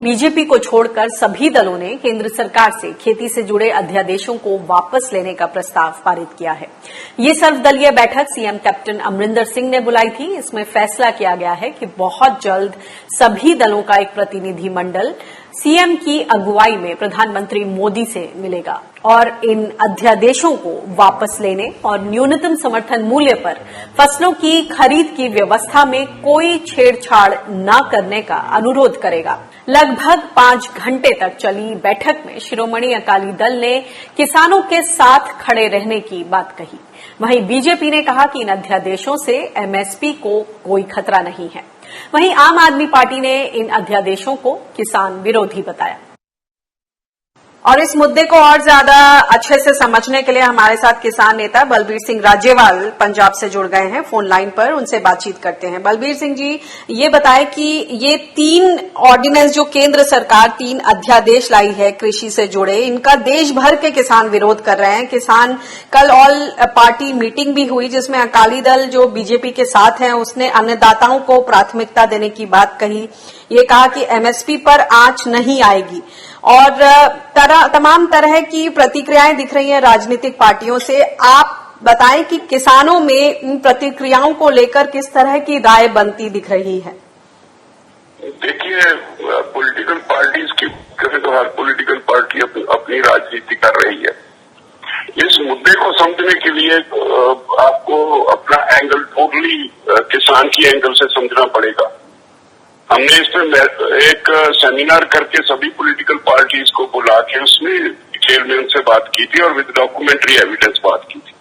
BJP को छोड़कर सभी दलों ने केंद्र सरकार से खेती से जुड़े अध्यादेशों को वापस लेने का प्रस्ताव पारित किया है। ये सर्वदलीय बैठक सीएम कैप्टन अमरिंदर सिंह ने बुलाई थी। इसमें फैसला किया गया है कि बहुत जल्द सभी दलों का एक प्रतिनिधि मंडल सीएम की अगुवाई में प्रधानमंत्री मोदी से मिलेगा और इन अध्यादेशों को वापस लेने और न्यूनतम समर्थन मूल्य पर फसलों की खरीद की व्यवस्था में कोई छेड़छाड़ न करने का अनुरोध करेगा। लगभग 5 घंटे तक चली बैठक में शिरोमणि अकाली दल ने किसानों के साथ खड़े रहने की बात कही। वहीं बीजेपी ने कहा कि इन अध्यादेशों से एमएसपी को कोई खतरा नहीं है। वहीं आम आदमी पार्टी ने इन अध्यादेशों को किसान विरोधी बताया। और इस मुद्दे को और ज्यादा अच्छे से समझने के लिए हमारे साथ किसान नेता बलबीर सिंह राजेवाल पंजाब से जुड़ गए हैं फोन लाइन पर। उनसे बातचीत करते हैं। बलबीर सिंह जी, ये बताएं कि ये 3 ऑर्डिनेंस जो केंद्र सरकार 3 अध्यादेश लाई है कृषि से जुड़े, इनका देश भर के किसान विरोध कर रहे हैं। किसान कल ऑल पार्टी मीटिंग भी हुई जिसमें अकाली दल जो बीजेपी के साथ है उसने अन्नदाताओं को प्राथमिकता देने की बात कही। ये कहा कि एमएसपी पर आंच नहीं आएगी और तमाम तरह की प्रतिक्रियाएं दिख रही हैं राजनीतिक पार्टियों से। आप बताएं कि किसानों में इन प्रतिक्रियाओं को लेकर किस तरह की राय बनती दिख रही है। देखिए, पॉलिटिकल पार्टीज की करें तो हर पॉलिटिकल पार्टी अपनी राजनीति कर रही है। इस मुद्दे को समझने के लिए आपको अपना एंगल टोटली किसान की एंगल से समझना पड़ेगा। हमने इस पर एक सेमिनार करके सभी पॉलिटिकल पार्टीज को बुला के उसमें डिटेल में उनसे बात की थी और विद डॉक्यूमेंट्री एविडेंस बात की थी।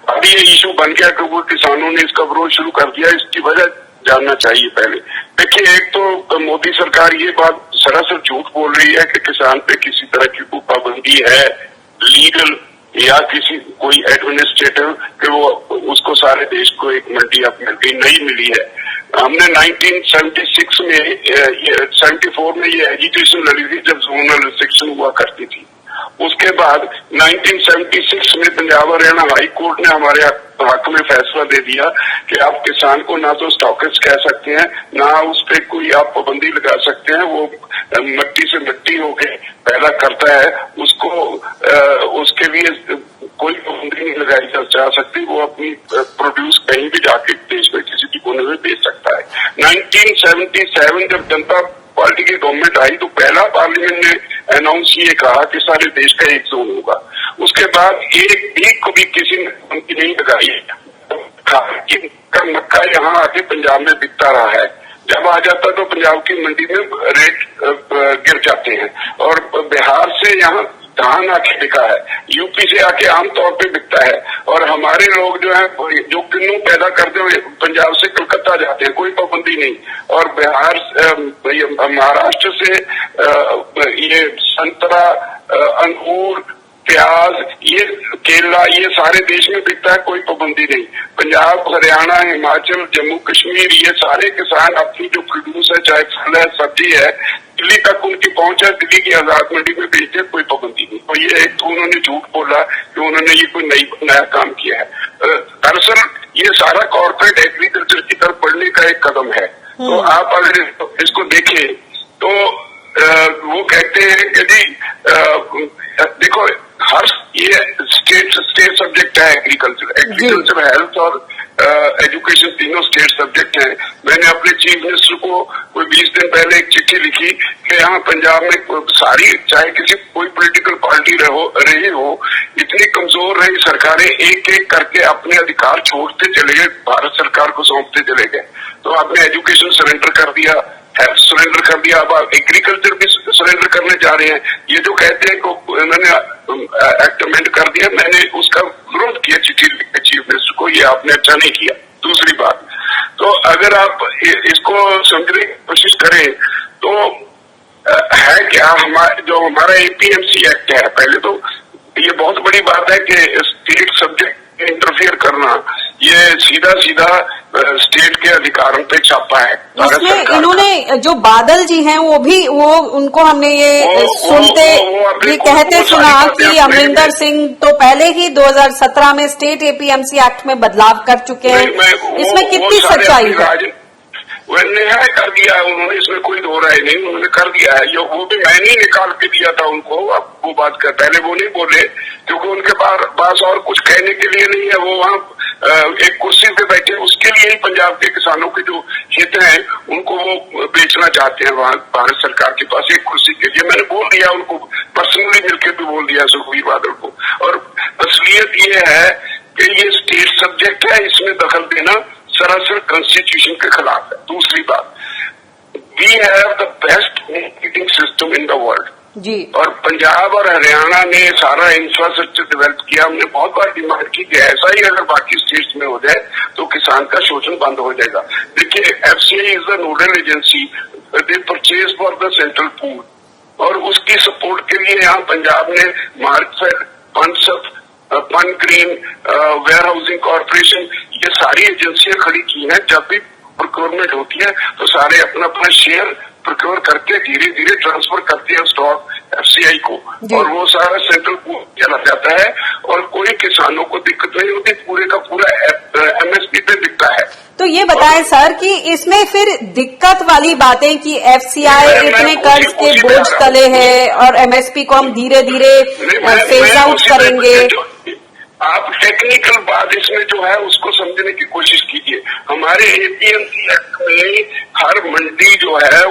अभी ये इशू बन गया कि वो किसानों ने इसका विरोध शुरू कर दिया। इसकी वजह जानना चाहिए पहले। देखिए, एक तो मोदी सरकार ये बात सरासर झूठ बोल रही है कि किसान पे किसी तरह की कोई पाबंदी है लीगल या किसी कोई एडमिनिस्ट्रेटिव कि वो उसको सारे देश को एक मंडी अब मिल गई, नहीं मिली है। हमने 1976 में 74 में ये एजिटेशन लड़ी थी जब जोनल रिस्ट्रिक्शन हुआ करती थी। उसके बाद 1976 में पंजाब हरियाणा हाई कोर्ट ने हमारे हक में फैसला दे दिया कि आप किसान को ना तो स्टॉकिस्ट कह सकते हैं, ना उस पर कोई आप पाबंदी लगा सकते हैं। वो मिट्टी से मिट्टी होके पैदा करता है, उसको उसके लिए कोई पाबंदी नहीं लगाई जा सकती। वो अपनी प्रोड्यूस कहीं भी जाके देश में किसी भी कोने में बेच सकता है। 1977 जब जनता पार्टी की गवर्नमेंट आई तो पहला पार्लियामेंट ने अनाउंस ये कहा कि सारे देश का एक जोन होगा। उसके बाद एक को भी किसी ने पाबंदी नहीं लगाई। का मक्का यहाँ आके पंजाब में बिकता रहा है। जब आ जाता तो पंजाब की मंडी में रेट गिर जाते हैं और बिहार से यहाँ धान आके बिका है, यूपी से आके आमतौर पे बिकता है। और हमारे लोग जो है जो किन्नू पैदा करते हुए पंजाब से कलकत्ता जाते हैं, कोई पाबंदी नहीं। और बिहार महाराष्ट्र से ये संतरा, अंगूर, प्याज, ये केला, ये सारे देश में बिकता है, कोई पाबंदी नहीं। पंजाब, हरियाणा, हिमाचल, जम्मू कश्मीर, ये सारे किसान अपनी जो प्रोड्यूस है, चाहे फल है, सब्जी है, दिल्ली तक उनकी पहुंच है, दिल्ली की आजाद मंडी में बेचते, कोई पाबंदी नहीं। तो ये एक तो उन्होंने झूठ बोला कि उन्होंने ये कोई नया काम किया है। दरअसल ये सारा कॉर्पोरेट एग्रीकल्चर की तरफ बढ़ने का एक कदम है। तो आप अगर इसको देखें तो वो कहते हैं कि जी देखो, हर ये स्टेट सब्जेक्ट है एग्रीकल्चर, हेल्थ और एजुकेशन, तीनों स्टेट सब्जेक्ट हैं। मैंने अपने चीफ मिनिस्टर को कोई 20 दिन पहले एक चिट्ठी लिखी कि यहाँ पंजाब में सारी, चाहे किसी कोई पॉलिटिकल पार्टी रही हो, इतनी कमजोर रही सरकारें, एक एक करके अपने अधिकार छोड़ते चले गए, भारत सरकार को सौंपते चले गए। तो आपने एजुकेशन सरेंडर कर दिया, हेल्थ सरेंडर कर दिया, अब आप एग्रीकल्चर भी सरेंडर करने जा रहे हैं। ये जो कहते हैं कि उन्होंने एक्ट अमेंड कर दिया, मैंने उसका विरोध किया चिट्ठी लिख के चीफ मिनिस्टर को, ये आपने अच्छा नहीं किया। दूसरी बात, तो अगर आप इसको समझने की कोशिश करें तो है क्या, हमारा एपीएमसी एक्ट है। पहले तो ये बहुत बड़ी बात है कि स्टेट सब्जेक्ट इंटरफेयर करना, ये सीधा स्टेट के अधिकारों पे छापा है। इसमें इन्होंने जो बादल जी हैं वो उनको हमने ये सुनते ये कहते सुना कि अमरिंदर सिंह तो पहले ही 2017 में स्टेट एपीएमसी एक्ट में बदलाव कर चुके हैं। इसमें कितनी सच्चाई है? वह न्याय कर दिया है उन्होंने, इसमें कोई दो राय नहीं, उन्होंने कर दिया है। जो वो भी मैंने ही निकाल के दिया था उनको। अब वो बात कर, पहले वो नहीं बोले क्योंकि उनके पास और कुछ कहने के लिए नहीं है। वो वहाँ एक कुर्सी पे बैठे, उसके लिए ही पंजाब के किसानों के जो हित हैं उनको वो बेचना चाहते हैं वहाँ भारत सरकार के पास एक कुर्सी के लिए। मैंने बोल दिया उनको, पर्सनली मिलकर भी बोल दिया सुखबीर बादल को। और असलियत ये है कि ये स्टेट सब्जेक्ट है, इसमें दखल देना सरासर कॉन्स्टिट्यूशन के खिलाफ है। दूसरी बात, we have the best marketing system in the world ji. और पंजाब और हरियाणा ने सारा इंफ्रास्ट्रक्चर डेवलप किया। हमने बहुत बार डिमांड की कि ऐसा ही अगर बाकी स्टेट्स में हो जाए तो किसान का शोषण बंद हो जाएगा। देखिए, FCI is the nodal agency, they purchase for the central pool, और उसकी सपोर्ट के लिए यहाँ पंजाब ने Markfed, Pungrain, warehousing corporation, ये सारी एजेंसियां खड़ी की हैं। जब भी प्रोक्योरमेंट होती है तो सारे अपना अपना शेयर प्रोक्योर करके धीरे धीरे ट्रांसफर करते हैं स्टॉक एफसीआई को, और वो सारा सेंट्रल पूल चला जाता है और कोई किसानों को दिक्कत नहीं होती, पूरे का पूरा एमएसपी पे बिकता है। तो ये बताएं सर कि इसमें फिर दिक्कत वाली बातें कि एफसीआई इतने कर्ज के बोझ तले है और एमएसपी को हम धीरे धीरे फेज आउट करेंगे। आप टेक्निकल बात इसमें जो है उसको समझने की कोशिश कीजिए। हमारे एपीएमसी एक्ट में हर मंडी जो है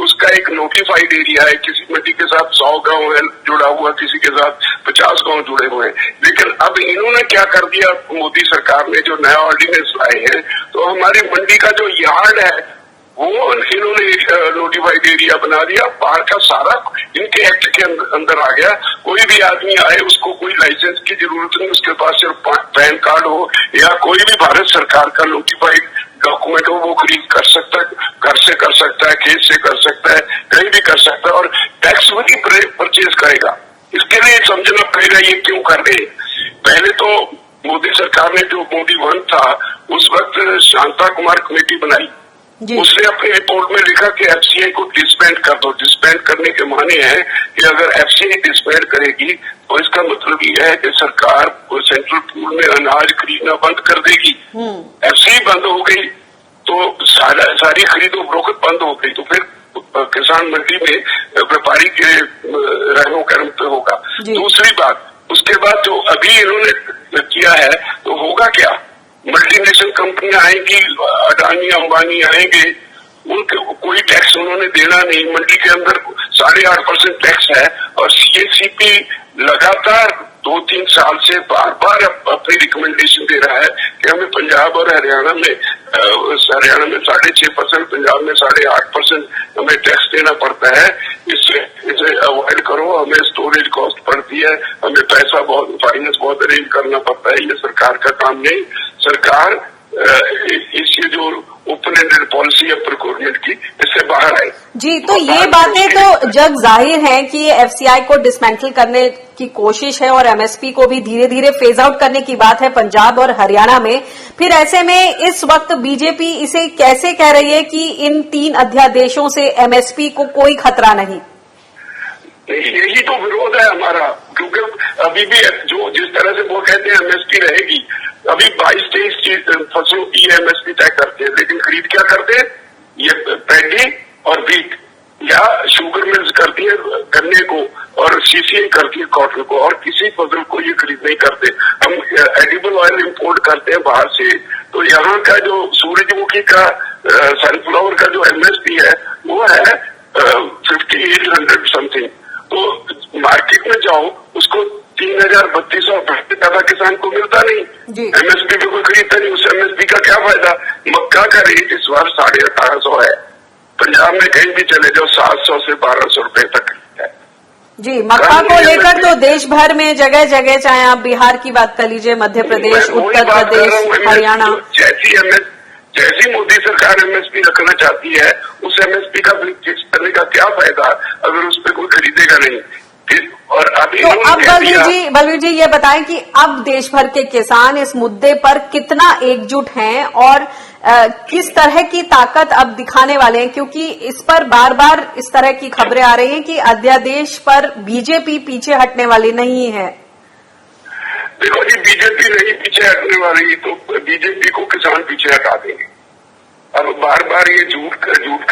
उसका एक नोटिफाइड एरिया है। किसी मंडी के साथ 100 गांव है जुड़ा हुआ, किसी के साथ 50 गांव जुड़े हुए हैं। लेकिन अब इन्होंने क्या कर दिया, मोदी सरकार ने जो नया ऑर्डिनेंस लाए हैं, तो हमारी मंडी का जो यार्ड है वो इन्होंने नोटिफाइड एरिया बना दिया। बाहर का सारा इनके एक्ट के अंदर आ गया। कोई भी आदमी आए, उसको कोई लाइसेंस की जरूरत नहीं, उसके पास सिर्फ पैन कार्ड हो या कोई भी भारत सरकार का नोटिफाइड डॉक्यूमेंट हो, वो खरीद कर सकता है, घर से कर सकता है, खेत से कर सकता है, कहीं भी कर सकता है, और टैक्स भी परचेज करेगा। इसके लिए समझना पड़ेगा ये क्यों कर रहे। पहले तो मोदी सरकार ने, जो मोदी 1 था, उस वक्त शांता कुमार कमेटी बनाई। उसने अपनी रिपोर्ट में लिखा कि एफसीआई को डिसबैंड कर दो। डिसबैंड करने के माने हैं कि अगर एफसीआई डिसबैंड करेगी तो इसका मतलब यह है कि सरकार सेंट्रल पूल में अनाज खरीदना बंद कर देगी। एफसीआई बंद हो गई तो सारी खरीदो फरोख्त बंद हो गई, तो फिर किसान मंडी में व्यापारी के रहनो कर्म पे होगा। दूसरी बात, उसके बाद जो अभी इन्होंने किया है तो होगा क्या, मल्टीनेशनल कंपनियां आएंगी, अडानी अंबानी आएंगे, उनके कोई टैक्स उन्होंने देना नहीं। मंडी के अंदर 8.5% टैक्स है, और सीएसीपी लगातार 2-3 साल से बार बार अपनी रिकमेंडेशन दे रहा है कि हमें पंजाब और हरियाणा में 6.5%, पंजाब में 8.5% हमें टैक्स देना पड़ता है। इसे अवॉइड करो, हमें स्टोरेज कॉस्ट पड़ती है, हमें फाइनेंस बहुत अरेंज करना पड़ता है। ये सरकार का काम नहीं। सरकार इसकी जो ओपन एंडेड पॉलिसी है प्रोक्योरमेंट की, इससे बाहर आए। जी, तो ये बातें तो जग जाहिर है कि एफसीआई को डिसमेंटल करने की कोशिश है और एमएसपी को भी धीरे धीरे फेज आउट करने की बात है पंजाब और हरियाणा में। फिर ऐसे में इस वक्त बीजेपी इसे कैसे कह रही है कि इन 3 अध्यादेशों से एमएसपी को कोई खतरा नहीं? यही तो विरोध है हमारा, क्योंकि अभी भी जो जिस तरह से वो कहते हैं एमएसपी रहेगी, अभी 22-23 फसलों की एमएसपी तय करते हैं, लेकिन खरीद क्या करते हैं, ये पैडी और बीट या शुगर मिल्स करती है गन्ने को, और सीसीआई करती है कॉटन को, और किसी फसल को ये खरीद नहीं करते। हम एडिबल ऑयल इंपोर्ट करते हैं बाहर से, तो यहाँ का जो सूरजमुखी का सनफ्लावर का जो एमएसपी है वो है 5800 समथिंग। तो मार्केट में जाओ, उसको 3,3200 ज्यादा किसान को मिलता नहीं, एमएसपी पे कोई खरीदता नहीं। उस एमएसपी का क्या फायदा। मक्का का रेट इस बार 1850 है, पंजाब में कहीं भी चले जाओ 700 से 1200 रुपए तक है। जी, मक्का को लेकर तो देश भर में जगह जगह, चाहे आप बिहार की बात कर लीजिए, मध्य प्रदेश, उत्तर प्रदेश, हरियाणा, जैसी मोदी सरकार एमएसपी रखना चाहती है, उस एमएसपी का फिक्स करने का क्या फायदा अगर उस पर कोई खरीदेगा नहीं। और तो अब बलवीर जी ये बताएं कि अब देश भर के किसान इस मुद्दे पर कितना एकजुट हैं और किस तरह की ताकत अब दिखाने वाले हैं, क्योंकि इस पर बार बार इस तरह की खबरें आ रही हैं कि अध्यादेश पर बीजेपी पीछे हटने वाली नहीं है। देखो जी, बीजेपी नहीं पीछे हटने वाली, तो बीजेपी को किसान पीछे हटा देंगे। अब बार बार ये झूठ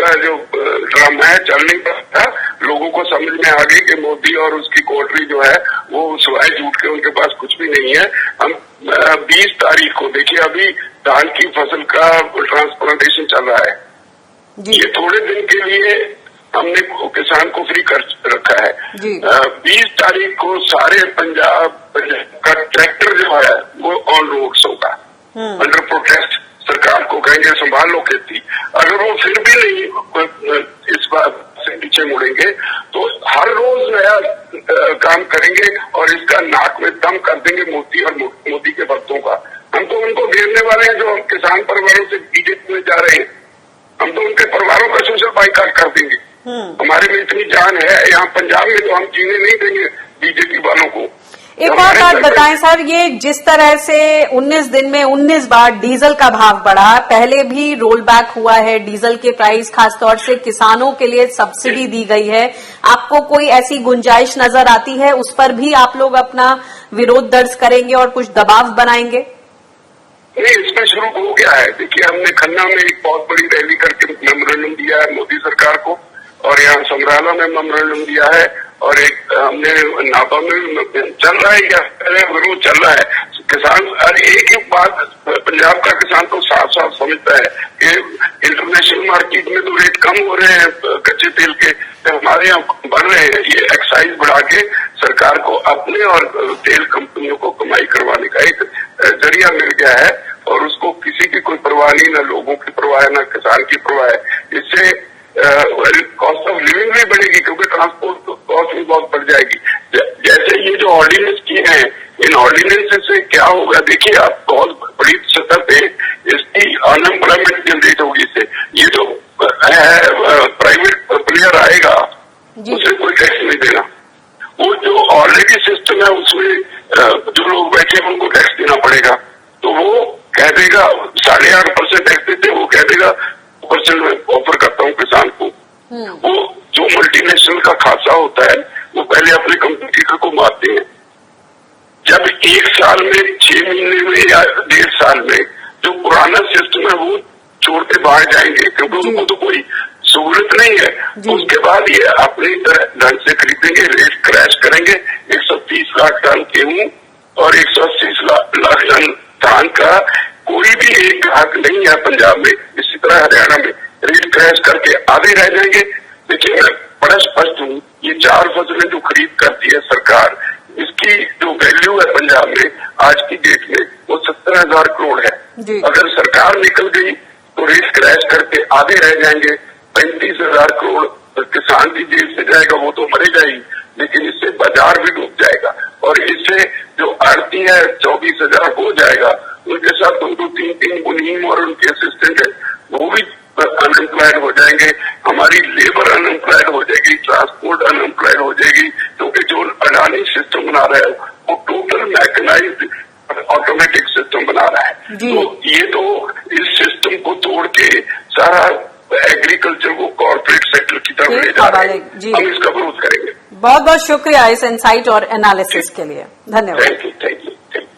का जो ड्रामा है चल नहीं पाता। लोगों को समझ में आ गई कि मोदी और उसकी कोठरी जो है वो सिवाय झूठ के उनके पास कुछ भी नहीं है। हम 20 तारीख को देखिए, अभी धान की फसल का ट्रांसप्लांटेशन चल रहा है। ये थोड़े दिन के लिए हमने किसान को फ्री कर रखा है। 20 तारीख को सारे पंजाब का ट्रैक्टर जो है वो ऑन रोड्स होगा, अंडर प्रोटेस्ट। सरकार को कहेंगे संभाल लो खेती। अगर वो फिर भी नहीं इस बात से पीछे मुड़ेंगे तो हर रोज नया काम करेंगे और इसका नाक में दम कर देंगे मोदी और मोदी के भक्तों का। हम तो उनको घेरने वाले हैं जो किसान परिवारों से बीजेपी में जा रहे हैं। हम तो उनके परिवारों का सोशल बाइकाट कर देंगे। हमारे में इतनी जान है यहाँ पंजाब में, तो हम जीने नहीं देंगे बीजेपी वालों को। एक और बात बताएं सर, ये जिस तरह से 19 दिन में 19 बार डीजल का भाव बढ़ा, पहले भी रोल बैक हुआ है डीजल के प्राइस, खासतौर से किसानों के लिए सब्सिडी दी गई है। आपको कोई ऐसी गुंजाइश नजर आती है उस पर भी आप लोग अपना विरोध दर्ज करेंगे और कुछ दबाव बनाएंगे? नहीं, इसमें शुरू हो गया है। देखिए, हमने खन्ना में एक बहुत बड़ी रैली करके मेमोरेंडम दिया है मोदी सरकार को, और यहाँ समराला में मेमोरेंडम दिया है, और एक हमने नापा में चल रहा है, या विरोध चल रहा है। किसान एक ही बात, पंजाब का किसान तो साफ साफ समझता है कि इंटरनेशनल मार्केट में तो रेट कम हो रहे हैं कच्चे तेल के, हमारे यहाँ बढ़ रहे हैं। ये एक्साइज बढ़ा के सरकार को अपने और तेल कंपनियों को कमाई करवाने का एक जरिया मिल गया है, और उसको किसी की कोई परवाह नहीं, न लोगों की परवाह है, न किसान की परवाह है। इससे कॉस्ट ऑफ लिविंग भी बढ़ेगी, क्योंकि ट्रांसपोर्ट कॉस्ट भी बहुत बढ़ जाएगी। जैसे ये जो ऑर्डिनेंस किए हैं, इन ऑर्डिनेंस से क्या होगा देखिए आप, बहुत बड़ी सतह पे इसकी अनएम्प्लॉयमेंट जनरेट होगी। इससे ये जो प्राइवेट प्लेयर आएगा उसे कोई टैक्स नहीं देना। वो जो ऑलरेडी सिस्टम है उसमें जो लोग बैठे हैं उनको टैक्स देना पड़ेगा। तो वो कह देगा 8.5% टैक्स देते, वो कह देगा % में ऑफर करता हूँ किसान को। वो जो मल्टीनेशनल का खासा होता है वो पहले अपने कंपटीटर को मारते हैं। जब 1 साल में 6 महीने में या 1.5 साल में जो पुराना सिस्टम है वो छोड़ के बाहर जाएंगे, क्योंकि उनको तो कोई सहूलत नहीं है। उसके बाद ये अपनी ढंग से खरीदेंगे, रेट क्रैश करेंगे। 130 लाख टन गेहूं और 180 लाख टन धान का कोई भी एक ग्राहक नहीं है पंजाब में। इसी तरह हरियाणा में रेट क्रैश करके आधे रह जाएंगे। देखिए, मैं बड़ा स्पष्ट हूँ, ये 4 फसलें जो खरीद करती है सरकार, इसकी जो वैल्यू है पंजाब में आज की डेट में वो 70,000 करोड़ है। अगर सरकार निकल गई तो रेट क्रैश करके आधे रह जाएंगे। 35,000 करोड़ किसान की जेब से जाएगा, वो तो मरेगा ही, लेकिन इससे बाजार भी डूब जाएगा। और इससे जो आड़ती है 24,000 हो जाएगा, उनके साथ 2-3 मुनीम और उनके असिस्टेंट है वो भी अनएम्प्लॉयड हो जाएंगे। हमारी लेबर अनएम्प्लॉयड हो जाएगी, ट्रांसपोर्ट अनएम्प्लॉयड हो जाएगी, क्योंकि जो अडानी सिस्टम बना रहा है वो टोटल मैकेनाइज्ड ऑटोमेटिक सिस्टम बना रहा है। तो ये तो इस सिस्टम को तोड़ के सारा एग्रीकल्चर को कॉर्पोरेट सेक्टर की तरफ ले जा रहे हैं। हम इसका विरोध करेंगे। बहुत बहुत शुक्रिया इस इनसाइट और एनालिसिस के लिए। धन्यवाद। Thank you.